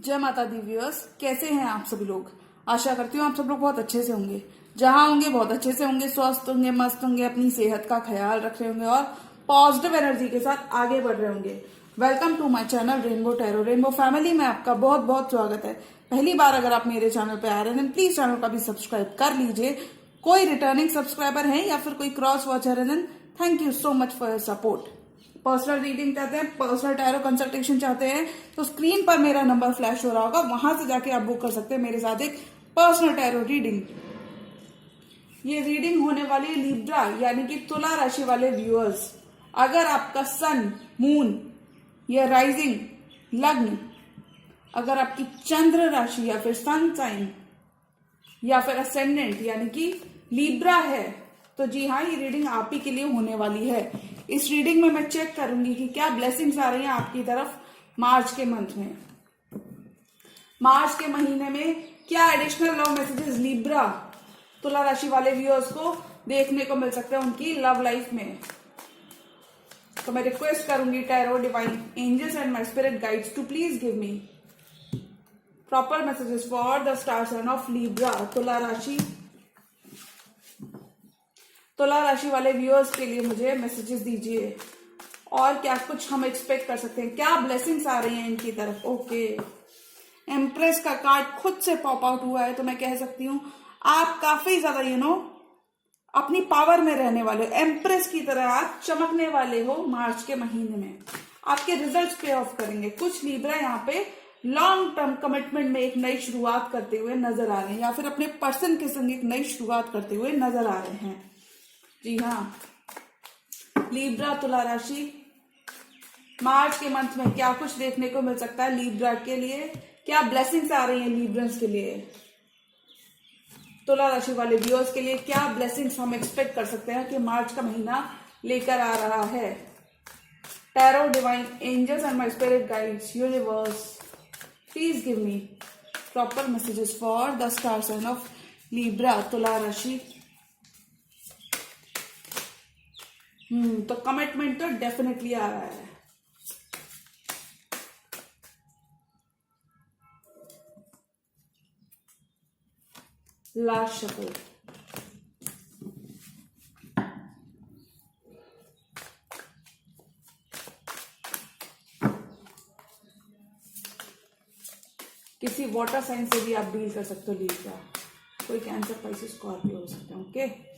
जय माता the viewers, कैसे हैं आप सभी लोग। आशा करती हूँ आप सब लोग बहुत अच्छे से होंगे। जहां होंगे बहुत अच्छे से होंगे, स्वस्थ होंगे, मस्त होंगे, अपनी सेहत का ख्याल रख रहे होंगे और पॉजिटिव एनर्जी के साथ आगे बढ़ रहे होंगे। Welcome to my channel Rainbow Tarot. Rainbow family में आपका बहुत बहुत स्वागत है। पहली बार अगर आप मेरे चैनल पे आ रहे हैं प्लीज चैनल को भी सब्सक्राइब कर लीजिए। कोई रिटर्निंग सब्सक्राइबर है या फिर कोई क्रॉस वॉचर है then thank you so much for your support. Personal reading चाहते हैं, पर्सनल टैरो कंसल्टेशन चाहते हैं तो स्क्रीन पर मेरा नंबर फ्लैश हो रहा होगा, वहां से जाके आप बुक कर सकते हैं मेरे साथ एक पर्सनल टैरो रीडिंग। ये रीडिंग होने वाली लिब्रा यानी कि तुला राशि वाले व्यूअर्स। अगर आपका सन, मून या राइजिंग लग्न, अगर आपकी चंद्र राशि या फिर सन साइन या फिर असेंडेंट यानी कि लिब्रा है तो जी हाँ, ये रीडिंग आप ही के लिए होने वाली है। इस रीडिंग में मैं चेक करूंगी कि क्या ब्लेसिंग्स आ रही हैं आपकी तरफ मार्च के मंथ में। मार्च के महीने में क्या एडिशनल लव मैसेजेस लिब्रा तुला राशि वाले व्यूअर्स को देखने को मिल सकते हैं उनकी लव लाइफ में। तो मैं रिक्वेस्ट करूंगी tarot divine angels and my spirit guides to please give me proper messages for the star sign of Libra तुला राशि। तुला राशि वाले व्यूअर्स के लिए मुझे मैसेजेस दीजिए और क्या कुछ हम एक्सपेक्ट कर सकते हैं, क्या ब्लेसिंग्स आ रही हैं इनकी तरफ। ओके, एम्प्रेस का कार्ड खुद से पॉप आउट हुआ है तो मैं कह सकती हूँ आप काफी ज्यादा अपनी पावर में रहने वाले हो। एम्प्रेस की तरह आप चमकने वाले हो मार्च के महीने में। आपके रिजल्ट्स पे ऑफ करेंगे। कुछ लिब्रा यहाँ पे लॉन्ग टर्म कमिटमेंट में एक नई शुरुआत करते हुए नजर आ रहे हैं या फिर अपने पर्सन के संग एक नई शुरुआत करते हुए नजर आ रहे हैं। जी हाँ, लिब्रा तुला राशि मार्च के मंथ में क्या कुछ देखने को मिल सकता है लिब्रा के लिए, क्या ब्लेसिंग्स आ रही हैं लिब्रंस के लिए, तुला राशि वाले व्यूअर्स के लिए क्या ब्लेसिंग्स हम एक्सपेक्ट कर सकते हैं कि मार्च का महीना लेकर आ रहा है। Tarot divine angels and my spirit guides universe please give me proper messages for the star sign of Libra तुला राशि। तो कमिटमेंट तो डेफिनेटली आ रहा है। Last shuffle. किसी वाटर साइन से भी आप डील कर सकते हो लिब्रा। कोई कैंसर, स्पाइसिस, स्कॉर्पियो हो सकते हैं। Okay,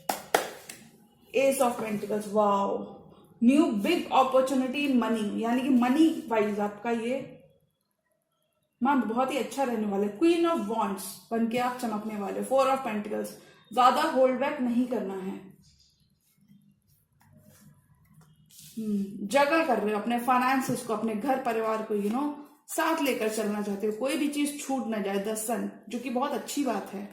S of pentacles, wow, new big opportunity in money यानी कि मनी वाइज आपका ये मंथ बहुत ही अच्छा रहने वाला है। क्वीन ऑफ वॉन्ड्स बन के आप चमकने वाले। फोर ऑफ पेंटिकल्स, ज्यादा होल्ड बैक नहीं करना है। जगल कर रहे हो अपने फाइनेंसेस को, अपने घर परिवार को साथ लेकर चलना चाहते हो। कोई भी चीज छूट ना जाए। द सन, जो कि बहुत अच्छी बात है।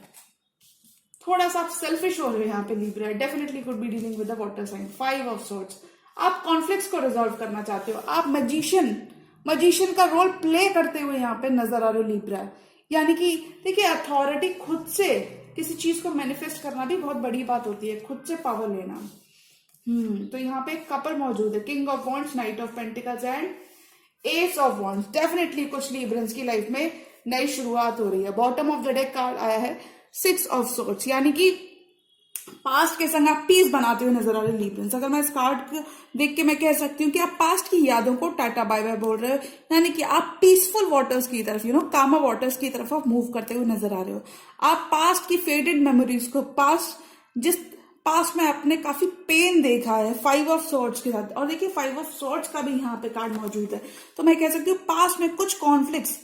थोड़ा सा आप सेल्फिश हो रहे हो यहाँ पे Libra. Definitely could be dealing with the water sign. Five of swords, आप कॉन्फ्लिक्ट्स को रिजॉल्व करना चाहते हो। आप मजिशियन का रोल प्ले करते हुए यहाँ पे नजर आ रहे हो लिब्रा। यानी कि देखिए, अथॉरिटी खुद से किसी चीज को मैनिफेस्ट करना भी बहुत बड़ी बात होती है, खुद से पावर लेना। तो यहाँ पे एक कपल मौजूद है, king of wands, night of pentacles and S of wands. Definitely कुछ लिब्रंस की लाइफ में नई शुरुआत हो रही है। Bottom of the deck card आया है सिक्स ऑफ सोर्ड्स, यानी कि पास्ट के संग आप पीस बनाते हुए नजर आ रहे लिब्रंस। अगर मैं इस कार्ड को देख के मैं कह सकती हूँ कि आप पास्ट की यादों को टाटा बाय बाय बोल रहे हो, यानी कि आप पीसफुल वाटर्स की तरफ कामा वाटर्स की तरफ आप मूव करते हुए नजर आ रहे हो। आप पास्ट की फेडेड मेमोरीज को, पास्ट में आपने काफी पेन देखा है फाइव ऑफ सॉर्ड्स के साथ। और देखिए, फाइव ऑफ सॉर्ड्स का भी यहाँ पे कार्ड मौजूद है। तो मैं कह सकती हूँ पास्ट में कुछ कॉन्फ्लिक्ट्स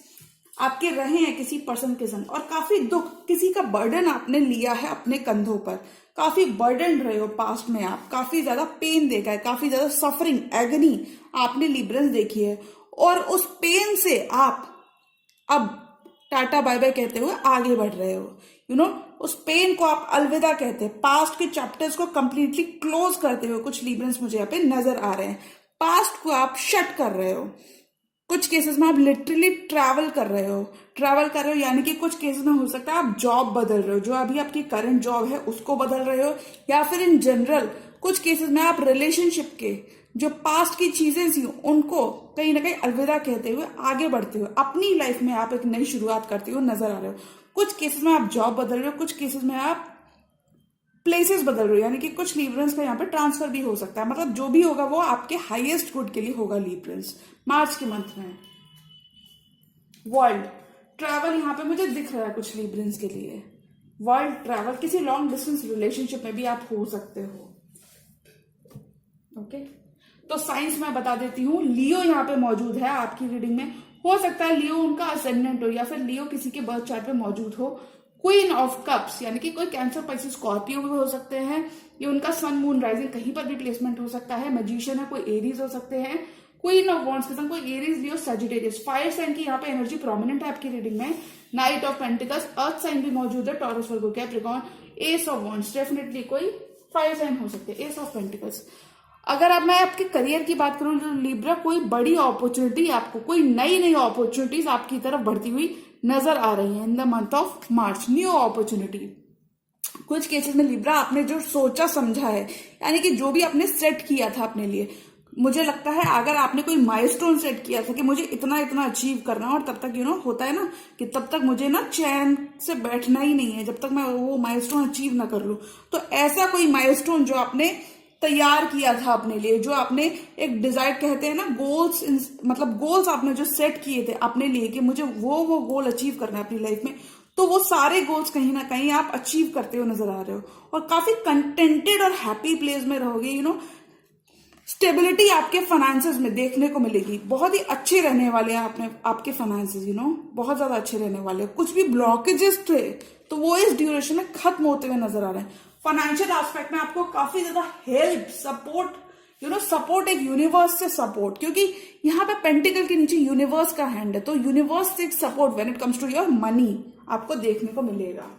आपके रहे हैं किसी पर्सन के संग और काफी दुख, किसी का बर्डन आपने लिया है अपने कंधों पर। काफी बर्डन रहे हो पास्ट में, आप काफी ज्यादा पेन देखा है, काफी ज्यादा सफरिंग, एगनी आपने लिब्रंस देखी है। और उस पेन से आप अब टाटा बाय बाय कहते हुए आगे बढ़ रहे हो। उस पेन को आप अलविदा कहते हैं। पास्ट के चैप्टर्स को कंप्लीटली क्लोज करते हुए कुछ लिब्रंस मुझे यहाँ पे नजर आ रहे हैं। पास्ट को आप शट कर रहे हो। कुछ केसेस में आप लिटरली ट्रैवल कर रहे हो यानी कि कुछ केसेस में हो सकता है आप जॉब बदल रहे हो, जो अभी आपकी करंट जॉब है उसको बदल रहे हो, या फिर इन जनरल कुछ केसेस में आप रिलेशनशिप के जो पास्ट की चीजें थी उनको कहीं ना कहीं अलविदा कहते हुए आगे बढ़ते हुए अपनी लाइफ में आप एक नई शुरुआत करते हुए नजर आ रहे हो। कुछ केसेस में आप जॉब बदल रहे हो, कुछ केसेस में आप प्लेसेस बदल रहे हो, यानी कि कुछ लीब्रेंस का यहाँ पे ट्रांसफर भी हो सकता है। मतलब जो भी होगा वो आपके हाईएस्ट गुड के लिए होगा लीब्रेंस मार्च के मंथ में। वर्ल्ड ट्रैवल यहाँ पे मुझे दिख रहा है कुछ लीब्रेंस के लिए। वर्ल्ड ट्रैवल, किसी लॉन्ग डिस्टेंस रिलेशनशिप में भी आप हो सकते हो। ओके, तो साइंस मैं बता देती हूँ। लियो यहाँ पे मौजूद है आपकी रीडिंग में। हो सकता है लियो उनका असेंडेंट हो या फिर लियो किसी के बर्थ चार्ट पे मौजूद हो। क्वीन ऑफ कप्स यानी कि कोई कैंसर, पाइसेस, स्कॉर्पियो भी हो सकते हैं। ये उनका सन मून राइजिंग कहीं पर भी प्लेसमेंट हो सकता है। मैजिशियन है, कोई एरीज हो सकते हैं। क्वीन ऑफ वॉन्ड्स के संग कोई Aries, Leo, Sagittarius. Fire sign की यहाँ पे एनर्जी प्रोमिनेंट है आपकी रीडिंग में। Knight of pentacles, earth sign भी मौजूद है, Taurus, Virgo, Capricorn. Ace of wands definitely कोई फायर साइन हो सकते हैं। Ace of pentacles. अगर अब मैं आपके करियर की बात करूं जो लिब्रा, कोई बड़ी अपॉर्चुनिटी आपको, कोई नई नई अपॉर्चुनिटीज आपकी तरफ बढ़ती हुई नजर आ रही है in the month of March. New opportunity. कुछ केसेस में लिब्रा आपने जो सोचा समझा है, यानी कि जो भी आपने सेट किया था अपने लिए, मुझे लगता है अगर आपने कोई माइलस्टोन सेट किया था कि मुझे इतना इतना अचीव करना और तब तक होता है ना कि तब तक मुझे ना चैन से बैठना ही नहीं है जब तक मैं वो माइलस्टोन अचीव ना कर लूं। तो ऐसा कोई माइलस्टोन जो आपने तैयार किया था अपने लिए, जो आपने एक डिजायर कहते हैं ना गोल्स, मतलब गोल्स आपने जो सेट किए थे अपने लिए कि मुझे वो गोल अचीव करना है अपनी लाइफ में, तो वो सारे गोल्स कहीं ना कहीं आप अचीव करते हुए नजर आ रहे हो और काफी कंटेंटेड और हैप्पी प्लेस में रहोगे। स्टेबिलिटी आपके फाइनेंसेस में देखने को मिलेगी। बहुत ही अच्छे रहने वाले हैं आपके फाइनेंसेस, बहुत ज्यादा अच्छे रहने वाले हैं। कुछ भी ब्लॉकेजेस थे तो वो इस ड्यूरेशन में खत्म होते हुए नजर आ रहे हैं। फाइनेंशियल एस्पेक्ट में आपको काफी ज्यादा हेल्प, सपोर्ट, सपोर्ट एक यूनिवर्स से सपोर्ट, क्योंकि यहाँ पे पेंटिकल के नीचे यूनिवर्स का हैंड है, तो यूनिवर्स से एक support when it comes to your money आपको देखने को मिलेगा।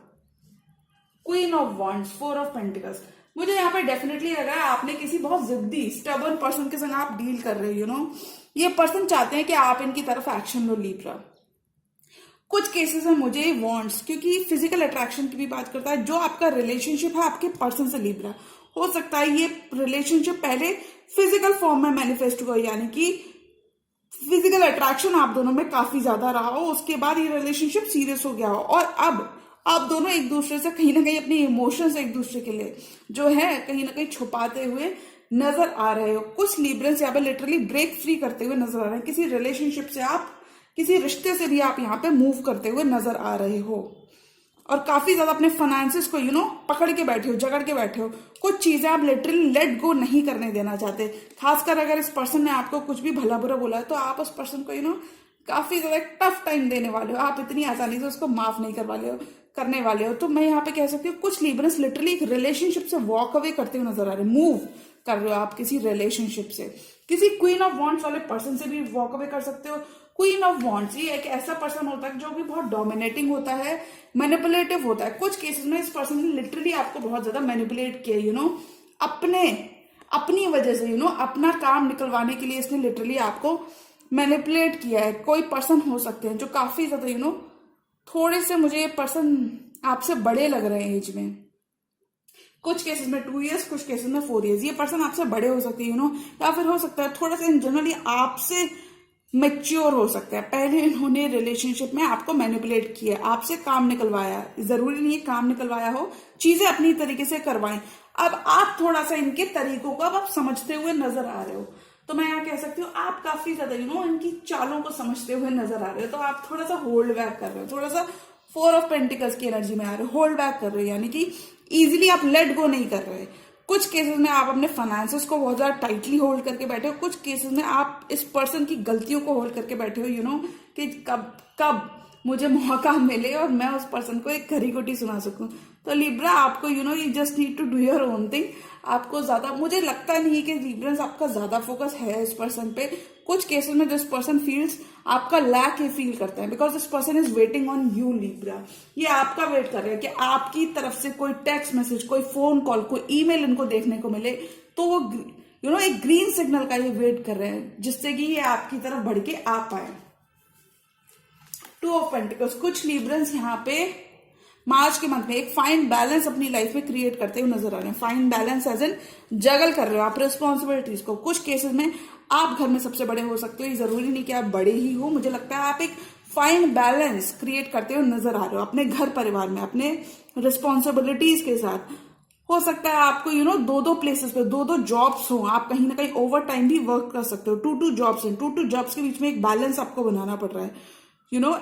Queen of wands, four of pentacles. मुझे यहाँ पे डेफिनेटली लग रहा है आपने किसी बहुत जिद्दी स्टबर्न पर्सन के संग आप डील कर रहे हो। ये पर्सन चाहते हैं कि आप इनकी तरफ एक्शन लो लिब्रा। कुछ केसेस में मुझे वॉन्ट्स, क्योंकि फिजिकल अट्रैक्शन की भी बात करता है, जो आपका रिलेशनशिप है आपके पर्सन से लिब्रा, हो सकता है ये रिलेशनशिप पहले फिजिकल फॉर्म में मैनिफेस्ट हुआ, यानी कि फिजिकल अट्रैक्शन आप दोनों में काफी ज्यादा रहा हो, उसके बाद ये रिलेशनशिप सीरियस हो गया हो और अब आप दोनों एक दूसरे से कहीं ना कहीं अपने इमोशंस एक दूसरे के लिए जो है कहीं ना कहीं छुपाते हुए नजर आ रहे हो। कुछ लिब्रल्स यहाँ पे लिटरली ब्रेक फ्री करते हुए नजर आ रहे हैं। किसी रिलेशनशिप से आप, किसी रिश्ते से भी आप यहाँ पे मूव करते हुए नजर आ रहे हो और काफी ज्यादा अपने फाइनेंसेस को पकड़ के बैठे हो, जकड़ के बैठे हो। कुछ चीजें आप लिटरली लेट गो नहीं करने देना चाहते। खासकर अगर इस पर्सन ने आपको कुछ भी भला बुरा बोला है तो आप उस पर्सन को काफी ज्यादा टफ टाइम देने वाले हो। आप इतनी आसानी से उसको माफ नहीं करने वाले हो। तो मैं यहाँ पे कह सकती हूँ कुछ लिब्रल्स लिटरली एक रिलेशनशिप से वॉक अवे करते हुए नजर आ रहे हैं, मूव कर रहे हो आप किसी रिलेशनशिप से। किसी क्वीन ऑफ वॉन्ड्स वाले पर्सन से भी वॉक अवे कर सकते हो। क्वीन ऑफ वॉन्ड्स ये एक ऐसा पर्सन होता है जो कि बहुत डोमिनेटिंग होता है, मैनिपुलेटिव होता है। कुछ केसेस में इस पर्सन ने लिटरली आपको बहुत ज्यादा मैनिपुलेट किया, अपनी वजह से अपना काम निकलवाने के लिए इसने लिटरली आपको मैनिपुलेट किया है। कोई पर्सन हो सकते हैं जो काफी ज्यादा थोड़े से, मुझे ये पर्सन आपसे बड़े लग रहे हैं एज में। कुछ केसेस में 2 years, कुछ केसेस में 4 years। ये पर्सन आपसे बड़े हो सकते हैं या फिर हो सकता है थोड़ा सा इन जनरली आपसे मैच्योर हो सकता है। पहले इन्होंने रिलेशनशिप में आपको मैनिपुलेट किया, आपसे काम निकलवाया। जरूरी नहीं है काम निकलवाया हो, चीजें अपनी तरीके से करवाएं। अब आप थोड़ा सा इनके तरीकों को अब आप समझते हुए नजर आ रहे हो। तो मैं यहाँ कह सकती हूँ आप काफी ज्यादा इनकी चालों को समझते हुए नजर आ रहे हो। तो आप थोड़ा सा होल्ड बैक कर रहे हो, थोड़ा सा 4 ऑफ पेंटिकल्स की एनर्जी में आ रहे हो, होल्ड बैक कर रहे हो, यानी कि इजिली आप लेट गो नहीं कर रहे। कुछ केसेस में आप अपने फाइनेंसेस को बहुत ज्यादा टाइटली होल्ड करके बैठे हो। कुछ केसेस में आप इस पर्सन की गलतियों को होल्ड करके बैठे हो, कि कब मुझे मौका मिले और मैं उस पर्सन को एक घड़ी घोटी सुना सकूं। तो लिब्रा आपको you just need to do your own thing. आपको ज्यादा, मुझे लगता नहीं है कि लिब्रंस आपका ज्यादा फोकस है इस पर्सन पे। कुछ केसेस में दिस पर्सन फील्स आपका लैक ही फील करता है, because this person is waiting on you Libra. ये आपका वेट कर रहे हैं कि आपकी तरफ से कोई टेक्स्ट मैसेज, कोई फोन कॉल, कोई ईमेल इनको देखने को मिले, तो वो एक ग्रीन सिग्नल का ये वेट कर रहे हैं जिससे कि ये आपकी तरफ बढ़ के आ पाए। 2 ऑफ पेंटिकल्स। कुछ लिब्रंस यहाँ पे मार्च के मंथ में एक फाइन बैलेंस अपनी लाइफ में क्रिएट करते हुए नजर आ रहे हैं। फाइन बैलेंस एज एन जगल कर रहे हो आप रिस्पॉन्सिबिलिटीज को। कुछ केसेस में आप घर में सबसे बड़े हो सकते हो, ये जरूरी नहीं कि आप बड़े ही हो। मुझे लगता है आप एक फाइन बैलेंस क्रिएट करते हुए नजर आ रहे हो अपने घर परिवार में, अपने रिस्पॉन्सिबिलिटीज के साथ। हो सकता है आपको दो दो प्लेसेस पे दो दो जॉब्स हो, आप कहीं ना कहीं ओवर टाइम भी वर्क कर सकते हो। टू जॉब्स हैं, टू जॉब्स के बीच में एक बैलेंस आपको बनाना पड़ रहा है।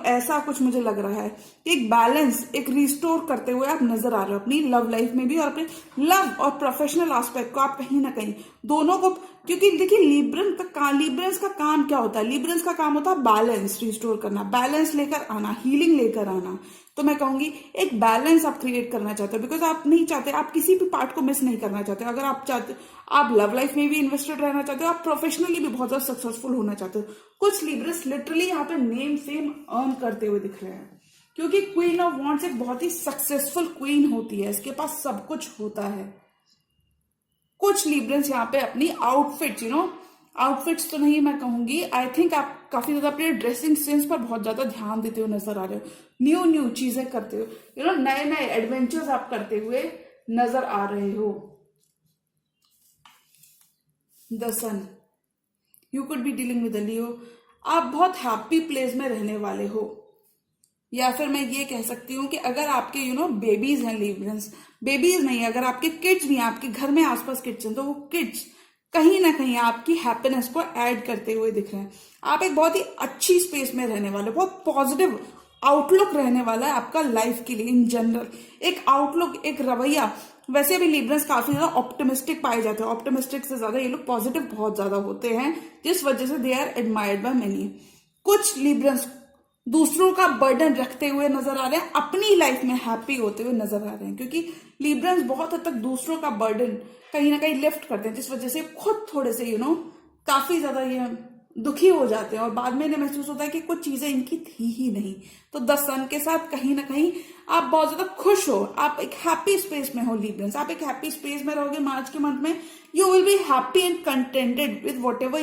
ऐसा कुछ मुझे लग रहा है। एक बैलेंस, एक रिस्टोर करते हुए आप नजर आ रहे हो अपनी लव लाइफ में भी, और अपने लव और प्रोफेशनल एस्पेक्ट को आप कहीं ना कहीं दोनों को, क्योंकि देखिए लिब्रंस का काम क्या होता है? लिब्रंस का काम होता है बैलेंस रिस्टोर करना, बैलेंस लेकर आना, हीलिंग लेकर आना। तो मैं कहूंगी एक बैलेंस आप क्रिएट करना चाहते हो, बिकॉज आप नहीं चाहते, आप किसी भी पार्ट को मिस नहीं करना चाहते। अगर आप चाहते, आप लव लाइफ में भी इन्वेस्टेड रहना चाहते हो, आप प्रोफेशनली भी बहुत ज्यादा सक्सेसफुल होना चाहते हो। कुछ लिब्रस लिटरली यहाँ पे नेम फेम अर्न करते हुए दिख रहे हैं, क्योंकि क्वीन ऑफ वॉन्ड्स एक बहुत ही सक्सेसफुल क्वीन होती है, इसके पास सब कुछ होता है। कुछ लिब्रस यहाँ पे अपनी आउटफिट्स तो नहीं मैं कहूंगी, आई थिंक आप काफी ज्यादा अपने ड्रेसिंग सेंस पर बहुत ज्यादा ध्यान देते हुए नजर आ रहे हो। न्यू चीजें करते हो, नए नए एडवेंचर्स आप करते हुए नजर आ रहे हो। The sun, you could be dealing with Leo. आप बहुत हैप्पी प्लेस में रहने वाले हो, या फिर मैं ये कह सकती हूँ कि अगर आपके बेबीज हैं लिब्रस, बेबीज नहीं, अगर आपके किड्स भी हैं, आपके घर में आसपास किड्स हैं, तो वो किड्स कहीं ना कहीं आपकी हैप्पीनेस को ऐड करते हुए दिख रहे हैं। आप एक बहुत ही अच्छी स्पेस में रहने वाले, बहुत पॉजिटिव आउटलुक रहने वाला है आपका लाइफ के लिए इन जनरल। एक आउटलुक, एक रवैया। वैसे भी लिब्रस काफी ज्यादा ऑप्टिमिस्टिक पाए जाते हैं, ऑप्टिमिस्टिक से ज्यादा ये लोग पॉजिटिव बहुत ज्यादा होते हैं, जिस वजह से they are admired by many. कुछ लिब्रस दूसरों का बर्डन रखते हुए नजर आ रहे हैं, अपनी लाइफ में हैप्पी होते हुए नजर आ रहे हैं, क्योंकि लिब्रस बहुत हद तक दूसरों का बर्डन कहीं ना कहीं लिफ्ट करते हैं, जिस वजह से खुद थोड़े से काफी ज्यादा ये दुखी हो जाते हैं, और बाद में इन्हें महसूस होता है कि कुछ चीजें इनकी थी ही नहीं। तो द सन के साथ कहीं ना कहीं आप बहुत ज्यादा खुश हो, आप एक हैप्पी स्पेस में हो लिब्रस, आप एक हैप्पी स्पेस में रहोगे मार्च के मंथ में। You will be happy and contented with what ever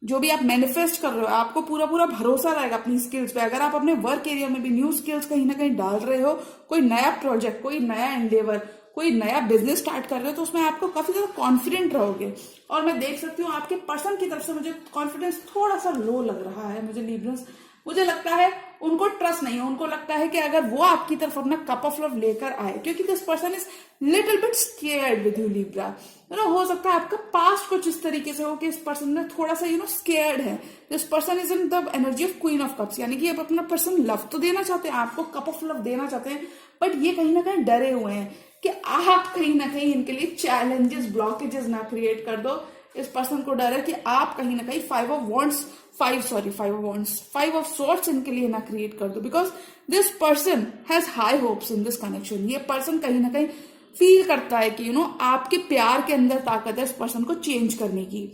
जो भी आप मैनिफेस्ट कर रहे हो, आपको पूरा भरोसा रहेगा अपनी स्किल्स पे। अगर आप अपने वर्क एरिया में भी न्यू स्किल्स कहीं ना कहीं डाल रहे हो, कोई नया प्रोजेक्ट, कोई नया एंडेवर, कोई नया बिजनेस स्टार्ट कर रहे हो, तो उसमें आपको काफी ज्यादा कॉन्फिडेंट रहोगे। और मैं देख सकती हूँ आपके पर्सन की तरफ से मुझे कॉन्फिडेंस थोड़ा सा लो लग रहा है मुझे लिब्रस। मुझे लगता है उनको ट्रस्ट नहीं है, उनको लगता है कि अगर वो आपकी तरफ अपना कप ऑफ लव लेकर आए, क्योंकि this person is little bit scared with you Libra. हो सकता है आपका पास्ट कुछ इस तरीके से हो कि इस पर्सन ने थोड़ा सा स्केयर्ड है। This person is in the energy of queen of cups, यानी कि अब अपना पर्सन लव तो देना चाहते हैं, आपको कप ऑफ लव देना चाहते हैं, बट ये कहीं ना कहीं डरे हुए हैं कि आप कहीं ना कहीं इनके लिए चैलेंजेस, ब्लॉकेजेस ना क्रिएट कर दो। इस पर्सन को डर है कि आप कहीं ना कहीं फाइव ऑफ सॉर्ट्स इनके लिए ना क्रिएट कर दो, because this person has high hopes in this connection. ये पर्सन कहीं ना कहीं फील करता है कि आपके प्यार के अंदर ताकत है इस पर्सन को चेंज करने की।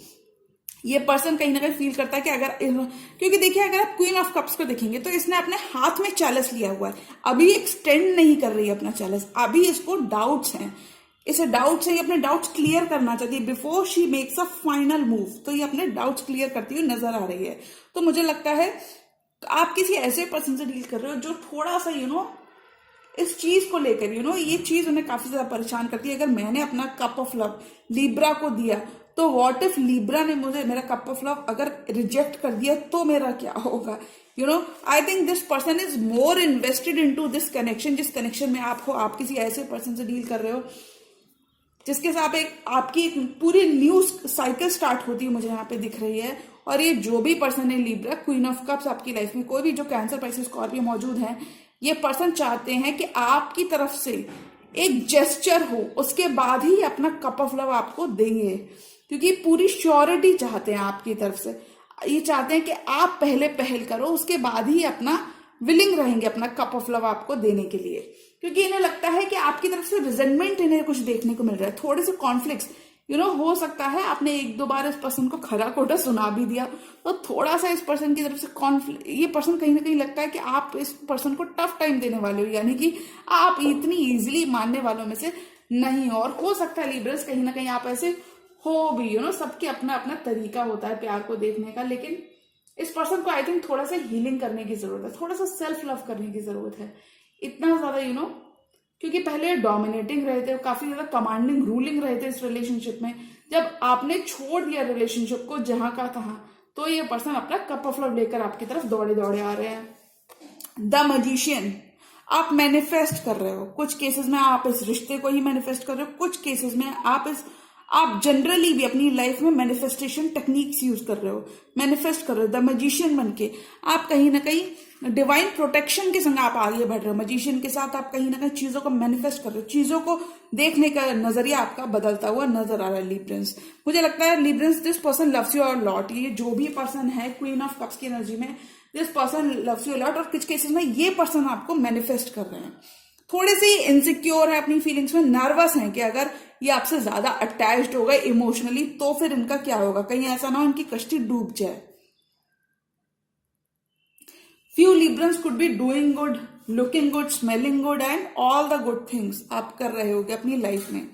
ये पर्सन कहीं ना कहीं फील करता है कि अगर, क्योंकि देखिए अगर आप क्वीन ऑफ कप्स को देखेंगे तो इसने अपने हाथ में चैलेंज लिया हुआ है, अभी एक्सटेंड नहीं कर रही है अपना चैलेंज, अभी इसको डाउट्स हैं, इसे डाउट्स है, ये अपने डाउट्स क्लियर करना चाहती है before she makes a final move. तो ये अपने डाउट्स क्लियर करती हुई नजर आ रही है। तो मुझे लगता है आप किसी ऐसे पर्सन से डील कर रहे हो जो थोड़ा सा इस चीज को लेकर ये चीज उन्हें काफी ज्यादा परेशान करती है। अगर मैंने अपना कप ऑफ लव लिब्रा को दिया, तो व्हाट इफ लिब्रा ने मुझे मेरा कप ऑफ लव अगर रिजेक्ट कर दिया, तो मेरा क्या होगा? I think this person is more invested into this connection, जिस कनेक्शन में आप हो। आप किसी ऐसे पर्सन से डील कर रहे हो जिसके साथ आपकी एक पूरी न्यू साइकिल स्टार्ट होती है, मुझे यहाँ पे दिख रही है। और ये जो भी पर्सन है लिब्रा, क्वीन ऑफ कप्स, आपकी लाइफ में कोई भी जो कैंसर, पाइसेस, स्कॉर्पियो मौजूद है, ये पर्सन चाहते हैं कि आपकी तरफ से एक जेस्चर हो, उसके बाद ही अपना कप ऑफ लव आपको देंगे, क्योंकि पूरी श्योरिटी चाहते हैं आपकी तरफ से। ये चाहते हैं कि आप पहले पहल करो, उसके बाद ही अपना विलिंग रहेंगे अपना कप ऑफ लव आपको देने के लिए, क्योंकि इन्हें लगता है कि आपकी तरफ से रिजेंटमेंट इन्हें कुछ देखने को मिल रहा है, थोड़े से कॉन्फ्लिक्ट्स। हो सकता है आपने एक दो बार इस पर्सन को खरा खोटा सुना भी दिया, तो थोड़ा सा इस पर्सन की तरफ से कॉन्फ्लिक्ट, ये पर्सन कहीं ना कहीं लगता है कि आप इस पर्सन को टफ टाइम देने वाले हो, यानी कि आप इतनी इजीली मानने वालों में से नहीं। और हो सकता है लिब्रस कहीं ना कहीं आप ऐसे हो भी, सबके अपना अपना तरीका होता है प्यार को देखने का, लेकिन इस पर्सन को आई थिंक थोड़ा सा हीलिंग करने की जरूरत है, थोड़ा सा सेल्फ लव करने की जरूरत है। इतना ज्यादा क्योंकि पहले डोमिनेटिंग रहे थे, काफी ज्यादा कमांडिंग रूलिंग रहे थे इस रिलेशनशिप में। जब आपने छोड़ दिया रिलेशनशिप को जहां का तहां, तो ये पर्सन अपना कप ऑफ लव लेकर आपकी तरफ दौड़े दौड़े आ रहे हैं। द मैजिशियन, आप मैनिफेस्ट कर रहे हो। कुछ केसेस में आप इस रिश्ते को ही मैनिफेस्ट कर रहे हो, कुछ केसेस में आप जनरली भी अपनी लाइफ में मैनिफेस्टेशन टेक्निक्स यूज कर रहे हो, मैनिफेस्ट कर रहे हो। द मैजिशियन बन के आप कहीं ना कहीं डिवाइन प्रोटेक्शन के संग आप आगे बढ़ रहे हो। मैजिशियन के साथ आप कहीं ना कहीं चीजों को मैनिफेस्ट कर रहे हो, चीजों को देखने का नजरिया आपका बदलता हुआ नजर आ रहा है लिब्रेंस। मुझे लगता है Librans, this person loves you a lot. ये जो भी पर्सन है क्वीन ऑफ कप्स की एनर्जी में, this person loves you a lot. और कुछ केसेस में ये पर्सन आपको मैनिफेस्ट कर रहे हैं। थोड़े से इनसिक्योर है अपनी फीलिंग्स में, नर्वस हैं कि अगर ये आपसे ज्यादा अटैच्ड हो गए इमोशनली तो फिर इनका क्या होगा, कहीं ऐसा ना हो इनकी कश्ती डूब जाए। Few Librans could be doing good, looking good, smelling good and all the good things आप कर रहे होगे अपनी लाइफ में।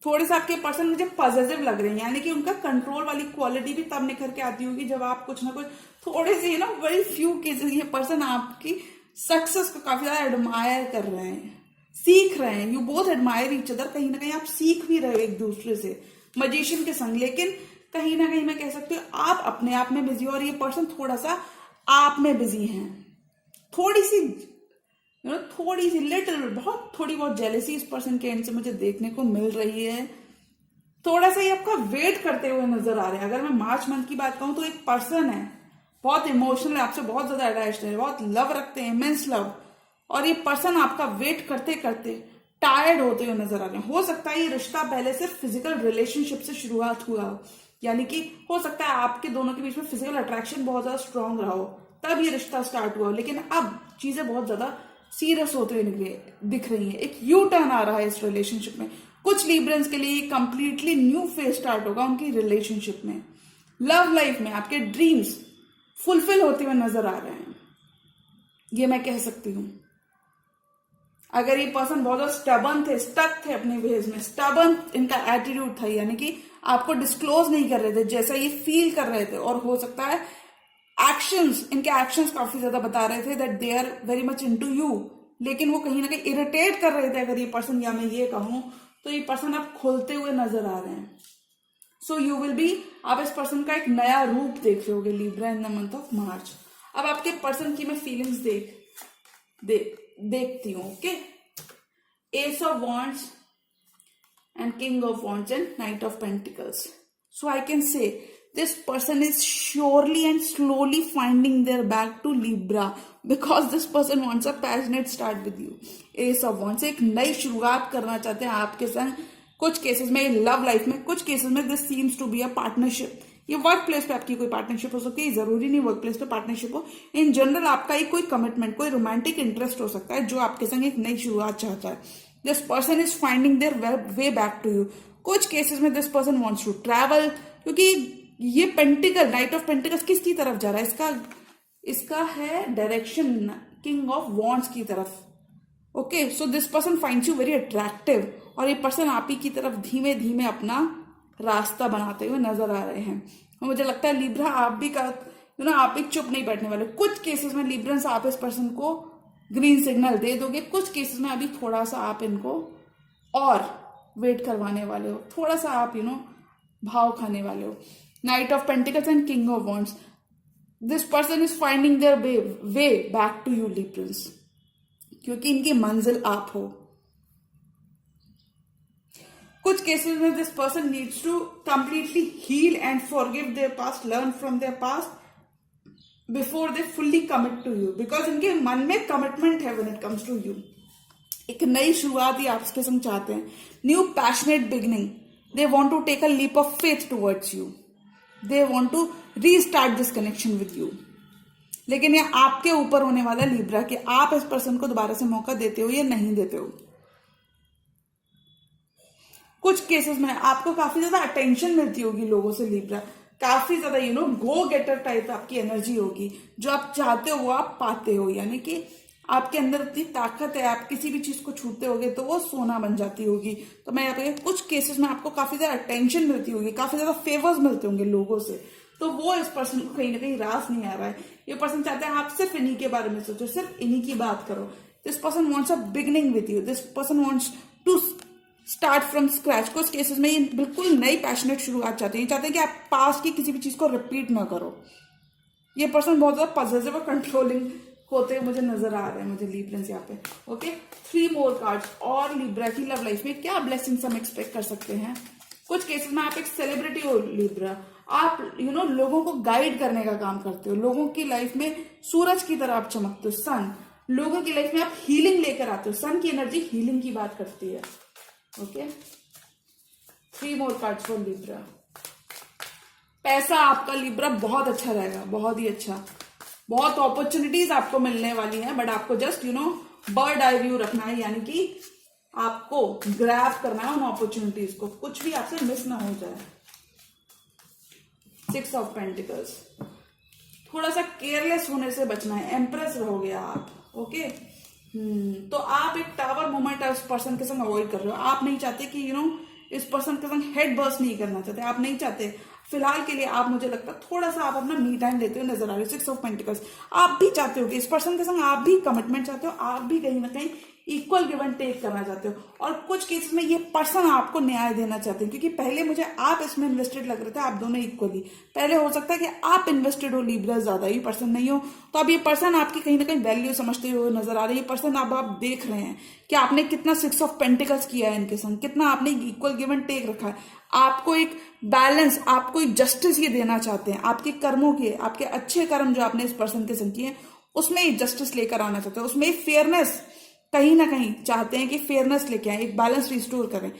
थोड़े से आपके पर्सन मुझे पॉजिटिव लग रहे हैं, यानी कि उनका कंट्रोल वाली क्वालिटी भी तब निखर के आती होगी जब आप कुछ ना कुछ थोड़े से वेरी फ्यू केसेस ये पर्सन आपकी सक्सेस को काफी ज्यादा एडमायर कर रहे हैं, सीख रहे हैं। You both admire each other, कहीं ना कहीं आप सीख भी रहे हो एक दूसरे से मैजिशियन के संग। लेकिन कहीं ना कहीं मैं कह सकती हूँ आप अपने आप में बिजी हो और ये पर्सन थोड़ा सा आप में बिजी हैं। थोड़ी सी लिटिल बहुत थोड़ी बहुत जेलसी इस पर्सन के एंड से मुझे देखने को मिल रही है। थोड़ा सा ये आपका वेट करते हुए नजर आ रहे हैं। अगर मैं मार्च मंथ की बात कहूं तो एक पर्सन है बहुत इमोशनल है, आपसे बहुत ज्यादा अटैच्ड है, बहुत लव रखते हैं, इमेंस लव। और ये पर्सन आपका वेट करते करते टायर्ड होते हुए नजर आ रहे हैं। हो सकता है ये रिश्ता पहले सिर्फ फिजिकल रिलेशनशिप से शुरुआत हुआ हो, यानी कि हो सकता है आपके दोनों के बीच में फिजिकल अट्रैक्शन बहुत ज्यादा स्ट्रांग रहा हो, तब ये रिश्ता स्टार्ट हुआ हो। लेकिन अब चीजें बहुत ज्यादा सीरियस होते हुए दिख रही है। एक यू टर्न आ रहा है इस रिलेशनशिप में। कुछ लिब्रेंस के लिए कंप्लीटली न्यू फेज स्टार्ट होगा उनकी रिलेशनशिप में। लव लाइफ में आपके ड्रीम्स फुलफिल होते हुए नजर आ रहे हैं, ये मैं कह सकती हूं। अगर ये पर्सन बहुत ज्यादा स्टबर्न थे, स्टक थे अपने वेज में, स्टबर्न इनका एटीट्यूड था, यानी कि आपको डिस्क्लोज नहीं कर रहे थे जैसा ये फील कर रहे थे। और हो सकता है इनके एक्शंस काफी ज्यादा बता रहे थे that they are very much into you, लेकिन वो कहीं ना कहीं इरिटेट कर रहे थे अगर ये पर्सन, या मैं ये कहूं तो ये पर्सन अब खुलते हुए नजर आ रहे हैं। सो यू विल बी, आप इस पर्सन का एक नया रूप देख रहे होगे Libra in the month of March. अब आपके पर्सन की मैं फीलिंग्स देखती हूँ। Okay, S of wands and king of wands and knight of pentacles. So I can say this person is surely and slowly finding their back to Libra because this person wants a passionate start with you. Ace of wands एक नई शुरुआत करना चाहते हैं आपके संग। कुछ cases में लव लाइफ में, कुछ केसेस में this seems to be a partnership. ये वर्क प्लेस पे आपकी कोई पार्टनरशिप हो सकती है, जरूरी नहीं वर्क प्लेस पे पार्टनरशिप हो। इन जनरल आपका एक कोई कमिटमेंट, कोई रोमांटिक इंटरेस्ट हो सकता है जो आपके संग एक नई शुरुआत चाहता है। This person is finding their way back to you. कुछ केसेस में this person wants to travel, क्योंकि ये पेंटिकल, नाइट ऑफ पेंटिकल्स किसकी तरफ जा रहा है, इसका है डायरेक्शन किंग ऑफ वॉन्ड्स की तरफ। Okay, so this person finds you very attractive और ये पर्सन आप ही की तरफ धीमे धीमे अपना रास्ता बनाते हुए नजर आ रहे हैं। और मुझे लगता है लिब्रा आप भी आप भी चुप नहीं बैठने वाले। कुछ केसेस में लिब्रंस आप इस पर्सन को ग्रीन सिग्नल दे दोगे, कुछ केसेस में अभी थोड़ा सा आप इनको और वेट करवाने वाले हो, थोड़ा सा आप भाव खाने वाले हो। Knight of pentacles and king of wands, this person is finding their way back to you Librans, क्योंकि इनकी मंजिल आप हो। कुछ केसेस में this person needs to completely heal and forgive their past, learn from their past before they fully commit to you, because इनके मन में कमिटमेंट है when it comes to you. एक नई शुरुआत ही आपके संग चाहते हैं, new passionate beginning. They want to take a leap of faith towards you, they want to restart this connection with you. लेकिन ये आपके ऊपर होने वाला लिब्रा कि आप इस पर्सन को दोबारा से मौका देते हो या नहीं देते हो। कुछ केसेस में आपको काफी ज्यादा अटेंशन मिलती होगी लोगों से लिब्रा, काफी ज्यादा गो गेटर टाइप आपकी एनर्जी होगी। जो आप चाहते हो वो आप पाते हो, यानी कि आपके अंदर इतनी ताकत है, आप किसी भी चीज को छूते होगे तो वो सोना बन जाती होगी। तो मैं यहाँ पे कुछ केसेस में आपको काफी ज्यादा अटेंशन मिलती होगी, काफी ज्यादा फेवर्स मिलते होंगे लोगों से। तो वो इस पर्सन को कहीं ना कहीं रास नहीं आ रहा है। ये पर्सन चाहते हैं आप सिर्फ इन्हीं के बारे में सोचो, सिर्फ इन्हीं की बात करो। This person wants a beginning with you, this person wants to start from scratch. कुछ केसेस में ये बिल्कुल नई पैशनेट शुरुआत चाहते हैं, चाहते हैं कि आप पास्ट की किसी भी चीज को रिपीट ना करो। ये पर्सन बहुत ज्यादा पॉजिटिव और कंट्रोलिंग होते हुए मुझे नजर आ रहे हैं, मुझे लिब्रंस यहाँ पे। Okay, 3 more cards. और लिब्रा की लव लाइफ में क्या ब्लेसिंग्स हम एक्सपेक्ट कर सकते हैं? कुछ केसेस में आप एक सेलिब्रिटी हो लिब्रा, आप लोगों को गाइड करने का काम करते हो, लोगों की लाइफ में सूरज की तरह आप चमकते हो, सन। लोगों की लाइफ में आप हीलिंग लेकर आते हो, सन की एनर्जी हीलिंग की बात करती है। Okay, 3 more cards for Libra. पैसा आपका लिब्रा बहुत अच्छा रहेगा, बहुत ही अच्छा। बहुत अपॉर्चुनिटीज आपको मिलने वाली हैं, बट आपको जस्ट बर्ड आई व्यू रखना है, यानी कि आपको ग्रैब करना है उन अपॉर्चुनिटीज को, कुछ भी आपसे मिस ना हो जाए। 6 ऑफ पेंटिकल्स। थोड़ा सा केयरलेस होने से बचना है, एम्प्रेस रहोगे आप। ओके, तो आप एक टावर मोमेंट उस पर्सन के संग अवॉइड कर रहे हो। आप नहीं चाहते कि इस पर्सन के संग हेड बर्स्ट नहीं करना चाहते, आप नहीं चाहते। फिलहाल के लिए आप, मुझे लगता है थोड़ा सा आप अपना मी टाइम लेते हुए नजर आ रहे हो। 6 ऑफ पेंटिकल्स। आप भी चाहते हो कि इस पर्सन के संग आप भी कमिटमेंट चाहते हो, आप भी कहीं ना कहीं इक्वल गिव एंड टेक करना चाहते हो। और कुछ केस में ये पर्सन आपको न्याय देना चाहते हैं, क्योंकि पहले मुझे आप इसमें इन्वेस्टेड लग रहे थे, आप दोनों इक्वली। पहले हो सकता है कि आप इन्वेस्टेड हो लिब्रा ज्यादा, ये पर्सन नहीं हो, तो अब ये पर्सन आपकी कहीं ना कहीं वैल्यू समझते हुए नजर आ रही है। ये पर्सन अब आप देख रहे हैं कि आपने कितना 6 ऑफ पेंटिकल्स किया है इनके संग, कितना आपने इक्वल गिव एंड टेक रखा है। आपको एक बैलेंस, आपको एक जस्टिस ये देना चाहते हैं। आपके कर्मों के, आपके अच्छे कर्म जो आपने इस पर्सन के संग किए, उसमें एक जस्टिस लेकर आना चाहते हैं, उसमें एक फेयरनेस कहीं ना कहीं चाहते हैं कि फेयरनेस लेके आए, एक बैलेंस रिस्टोर करें।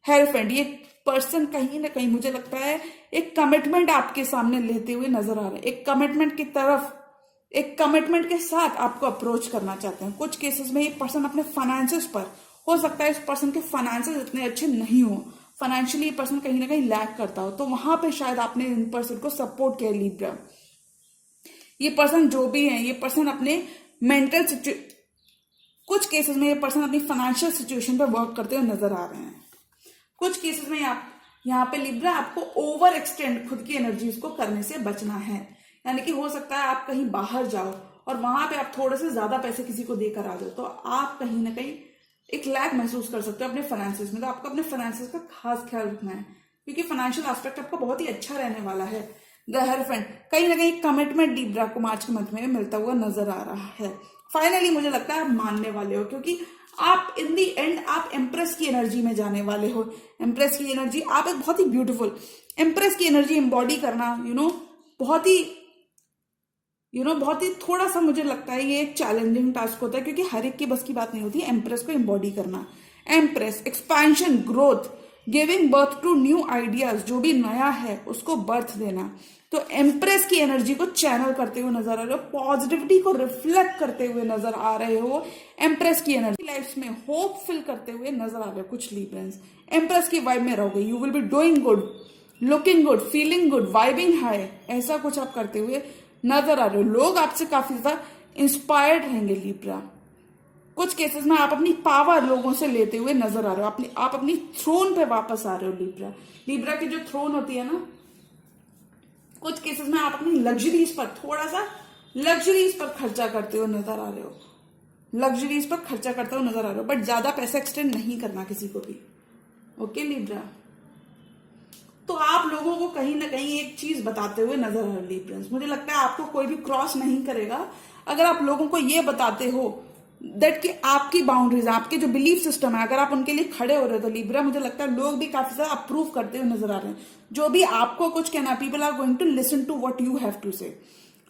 हेयरफ्रेंड, ये पर्सन कहीं ना कहीं मुझे लगता है एक कमिटमेंट आपके सामने लेते हुए नजर आ रहे हैं, एक कमिटमेंट की तरफ, एक कमिटमेंट के साथ आपको अप्रोच करना चाहते हैं। कुछ केसेस में ये पर्सन अपने फाइनेंसेस पर, हो सकता है इस पर्सन के फाइनेंसेस इतने अच्छे नहीं हो, फाइनेंशियली ये पर्सन कहीं ना कहीं लैक करता हो, तो वहां पे शायद आपने इन पर्सन को सपोर्ट किया लिब्रा। ये पर्सन जो भी है, ये पर्सन अपने मेंटल कुछ केसेस में ये पर्सन अपनी फाइनेंशियल सिचुएशन पर वर्क करते हुए नजर आ रहे हैं। कुछ केसेस में यहाँ पे लिब्रा आपको ओवर एक्सटेंड खुद की एनर्जीज को करने से बचना है, यानी कि हो सकता है आप कहीं बाहर जाओ और वहां पे आप थोड़े से ज्यादा पैसे किसी को देकर आ जाओ, तो आप कहीं ना कहीं एक लैक महसूस कर सकते हो अपने फाइनेंसेस में। तो आपको अपने फाइनेंसेस का खास ख्याल रखना है, क्योंकि फाइनेंशियल एस्पेक्ट आपका बहुत ही अच्छा रहने वाला है। द हेयरफ्रेंड, कहीं ना कहीं कमिटमेंट लिब्रा को मार्च के मंथ में मिलता हुआ नजर आ रहा है। फाइनली मुझे लगता है आप मानने वाले हो, क्योंकि आप इन दी एंड आप एम्प्रेस की एनर्जी में जाने वाले हो। एम्प्रेस की एनर्जी, आप एक बहुत ही ब्यूटीफुल एम्प्रेस की एनर्जी एम्बॉडी करना, बहुत ही थोड़ा सा मुझे लगता है ये एक चैलेंजिंग टास्क होता है, क्योंकि हर एक की बस की बात नहीं होती एम्प्रेस को एम्बॉडी करना। Empress, expansion, growth, giving birth to new ideas, जो भी नया है उसको बर्थ देना। तो एम्प्रेस की एनर्जी को चैनल करते हुए नजर आ रहे हो, पॉजिटिविटी को रिफ्लेक्ट करते हुए नजर आ रहे हो। एम्प्रेस की एनर्जी लाइफ में होप फिल करते हुए नजर आ रहे हो कुछ लिब्रंस। एम्प्रेस की वाइब में रहोगे, you will be doing good, looking good, feeling good, vibing high, ऐसा कुछ आप करते हुए नजर आ रहे हो। लोग आपसे काफी ज्यादा इंस्पायर्ड रहेंगे लिब्रा। कुछ केसेस में आप अपनी पावर लोगों से लेते हुए नजर आ रहे हो, आप अपनी थ्रोन पे वापस आ रहे हो लिब्रा। लिब्रा की जो थ्रोन होती है ना, कुछ केसेस में आप अपनी लग्जरीज पर, थोड़ा सा लग्जरीज पर खर्चा करते हुए नजर आ रहे हो, लग्जरीज पर खर्चा करते हुए नजर आ रहे हो, बट ज्यादा पैसा एक्सटेंड नहीं करना किसी को भी। ओके लिब्रा, तो आप लोगों को कहीं ना कहीं एक चीज बताते हुए नजर आ रहे हो लिब्रंस। मुझे लगता है आपको कोई भी क्रॉस नहीं करेगा अगर आप लोगों को ये बताते हो दैट कि आपकी बाउंड्रीज, आपके जो बिलीफ सिस्टम है, अगर आप उनके लिए खड़े हो रहे हो तो लिब्रा मुझे लगता है लोग भी काफी ज्यादा अप्रूव करते हुए नजर आ रहे हैं। जो भी आपको कुछ कहना, people are going to listen to what you have to say.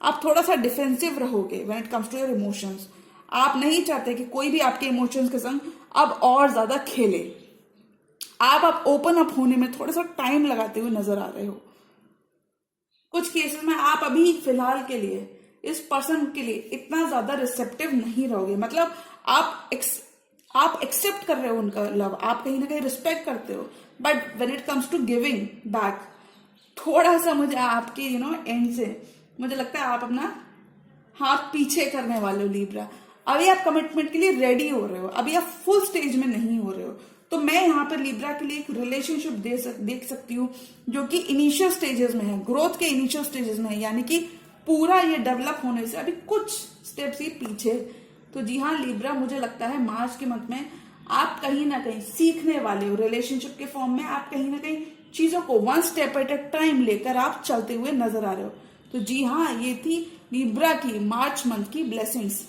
आप थोड़ा सा डिफेंसिव रहोगे when it comes to your emotions. आप नहीं चाहते कि कोई भी आपके इमोशंस के संग अब और ज्यादा खेले। आप ओपन अप होने में थोड़ा सा टाइम लगाते हुए नजर आ रहे हो। कुछ केसेस में आप अभी फिलहाल के लिए इस पर्सन के लिए इतना ज्यादा रिसेप्टिव नहीं रहोगे, मतलब आप एक्सेप्ट कर रहे हो उनका लव, आप कहीं ना कहीं रिस्पेक्ट करते हो, but when it comes to giving back, थोड़ा सा मुझे आपके एंड से मुझे लगता है आप अपना हाथ पीछे करने वाले हो लिब्रा। अभी आप कमिटमेंट के लिए रेडी हो रहे हो, अभी आप फुल स्टेज में नहीं हो रहे हो, तो मैं यहाँ पर लिब्रा के लिए एक रिलेशनशिप देख सकती हूँ जो कि इनिशियल स्टेजेस में है, ग्रोथ के इनिशियल स्टेजेस में है, यानी कि पूरा ये डेवलप होने से अभी कुछ स्टेप्स ही पीछे। तो जी हाँ लिब्रा, मुझे लगता है मार्च के मंथ में आप कहीं ना कहीं सीखने वाले हो रिलेशनशिप के फॉर्म में। आप कहीं ना कहीं चीजों को one step at A time लेकर आप चलते हुए नजर आ रहे हो। तो जी हाँ, ये थी लिब्रा की मार्च मंथ की ब्लेसिंग्स।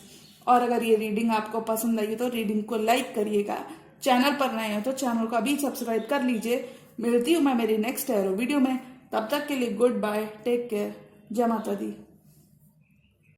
और अगर ये रीडिंग आपको पसंद आई तो रीडिंग को लाइक करिएगा, चैनल पर नए हो तो चैनल को अभी सब्सक्राइब कर लीजिए। मिलती हूँ मैं मेरी नेक्स्ट एरो वीडियो में, तब तक के लिए गुड बाय, टेक केयर, जय माता दी।